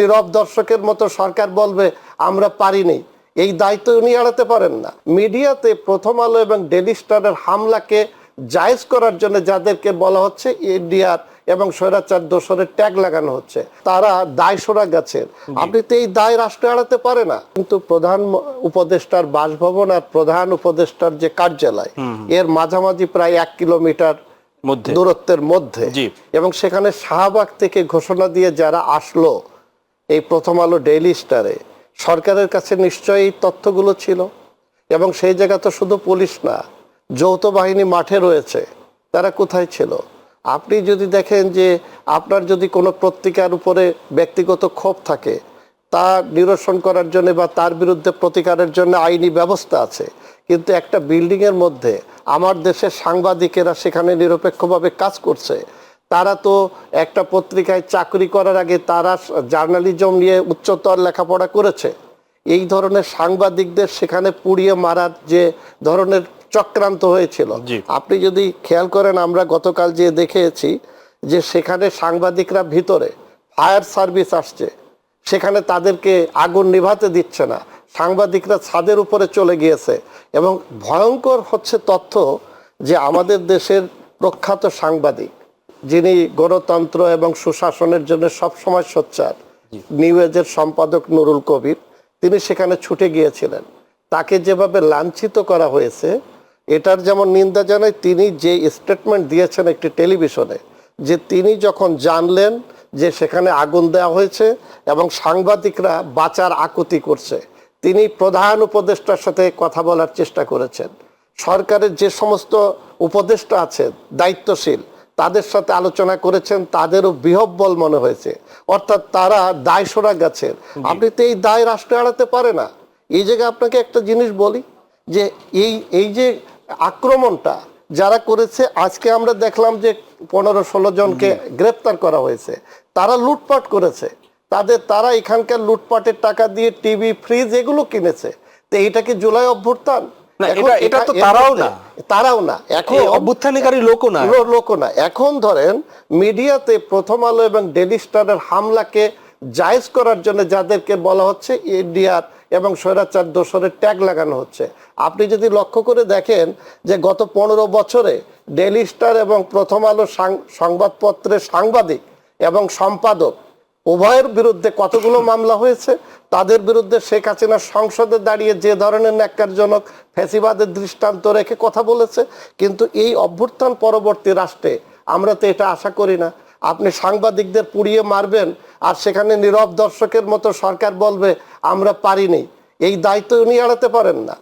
নীরব দর্শকের মতো সরকার বলবে আমরা পারিনি, এই দায়িত্ব উনি এড়াতে পারেন না। মিডিয়াতে প্রথম আলো এবং ডেইলি স্টারের হামলাকে জায়েজ করার জন্য যাদেরকে বলা হচ্ছে ইন্ডিয়ার এবং স্বৈরাচার দোসরের ট্যাগ লাগানো হচ্ছে, তারা দায় সরা গেছেন। আপনি তো এই দায় রাষ্ট্র এড়াতে পারে না। কিন্তু প্রধান উপদেষ্টার বাসভবন আর প্রধান উপদেষ্টার যে কার্যালয়, এর মাঝামাঝি প্রায় 1 কিলোমিটার দূরত্বের মধ্যে, এবং সেখানে শাহবাগ থেকে ঘোষণা দিয়ে যারা আসলো এই প্রথম আলো ডেইলি স্টারে, সরকারের কাছে নিশ্চয়ই এই তথ্যগুলো ছিল। এবং সেই জায়গা তো শুধু পুলিশ না, যৌথ বাহিনী মাঠে রয়েছে, তারা কোথায় ছিল? আপনি যদি দেখেন যে আপনার যদি কোনো পত্রিকার উপরে ব্যক্তিগত ক্ষোভ থাকে, তা নিরসন করার জন্য বা তার বিরুদ্ধে প্রতিকারের জন্য আইনি ব্যবস্থা আছে, কিন্তু একটা বিল্ডিংয়ের মধ্যে আমার দেশের সাংবাদিকেরা সেখানে নিরপেক্ষভাবে কাজ করছে। তারা তো একটা পত্রিকায় চাকরি করার আগে তারা জার্নালিজম নিয়ে উচ্চতর লেখাপড়া করেছে। এই ধরনের সাংবাদিকদের সেখানে পুড়িয়ে মারার যে ধরনের চক্রান্ত হয়েছিল, আপনি যদি খেয়াল করেন, আমরা গতকাল যে দেখেছি যে সেখানে সাংবাদিকরা ভিতরে, ফায়ার সার্ভিস আসছে, সেখানে তাদেরকে আগুন নিভাতে দিচ্ছে না, সাংবাদিকরা ছাদের উপরে চলে গিয়েছে। এবং ভয়ঙ্কর হচ্ছে তথ্য যে আমাদের দেশের প্রখ্যাত সাংবাদিক, যিনি গণতন্ত্র এবং সুশাসনের জন্য সবসময় সোচ্চার, নিউ এজের সম্পাদক নুরুল কবির, তিনি সেখানে ছুটে গিয়েছিলেন। তাকে যেভাবে লাঞ্ছিত করা হয়েছে, এটার যেমন নিন্দা জানাই। তিনি যে স্টেটমেন্ট দিয়েছেন একটি টেলিভিশনে, যে তিনি যখন জানলেন যে সেখানে আগুন দেওয়া হয়েছে এবং সাংবাদিকরা বাঁচার আকুতি করছে, তিনি প্রধান উপদেষ্টার সাথে কথা বলার চেষ্টা করেছেন। সরকারের যে সমস্ত উপদেষ্টা আছেন দায়িত্বশীল, তাদের সাথে আলোচনা করেছেন, তাদেরও বিহব্বল মনে হয়েছে, অর্থাৎ তারা দায় সরা গেছেন। আপনি তো এই দায় রাষ্ট্র এড়াতে পারে না। এই জায়গায় আপনাকে একটা জিনিস বলি, যে এই যে আক্রমণটা যারা করেছে, আজকে আমরা দেখলাম যে 15-16 জনকে গ্রেপ্তার করা হয়েছে। তারা লুটপাট করেছে, তারা এখানকার লুটপাটের টাকা দিয়ে টিভি, ফ্রিজ এগুলো কিনেছে। তো এটা কি জুলাই অভ্যুত্থান? তারাও না, এখন অভ্যুত্থানকারী লোকও না। এখন ধরেন মিডিয়াতে প্রথম আলো এবং ডেইলি স্টারের হামলাকে জায়েজ করার জন্য যাদেরকে বলা হচ্ছে ইন্ডিয়ার এবং স্বৈরাচার দোসরের ট্যাগ লাগানো হচ্ছে। আপনি যদি লক্ষ্য করে দেখেন যে গত 15 বছরে ডেইলি স্টার এবং প্রথম আলো সংবাদপত্রের সাংবাদিক এবং সম্পাদক উভয়ের বিরুদ্ধে কতগুলো মামলা হয়েছে। তাদের বিরুদ্ধে শেখ হাসিনা সংসদে দাঁড়িয়ে যে ধরনের ন্যাক্কারজনক ফ্যাসিবাদের দৃষ্টান্ত রেখে কথা বলেছে। কিন্তু এই অভ্যুত্থান পরবর্তী রাষ্ট্রে আমরা তো এটা আশা করি না। আপনি সাংবাদিকদের পুড়িয়ে মারবেন আর সেখানে নীরব দর্শকের মতো সরকার বলবে আমরা পারিনি, এই দায়িত্ব উনি এড়াতে পারেন না।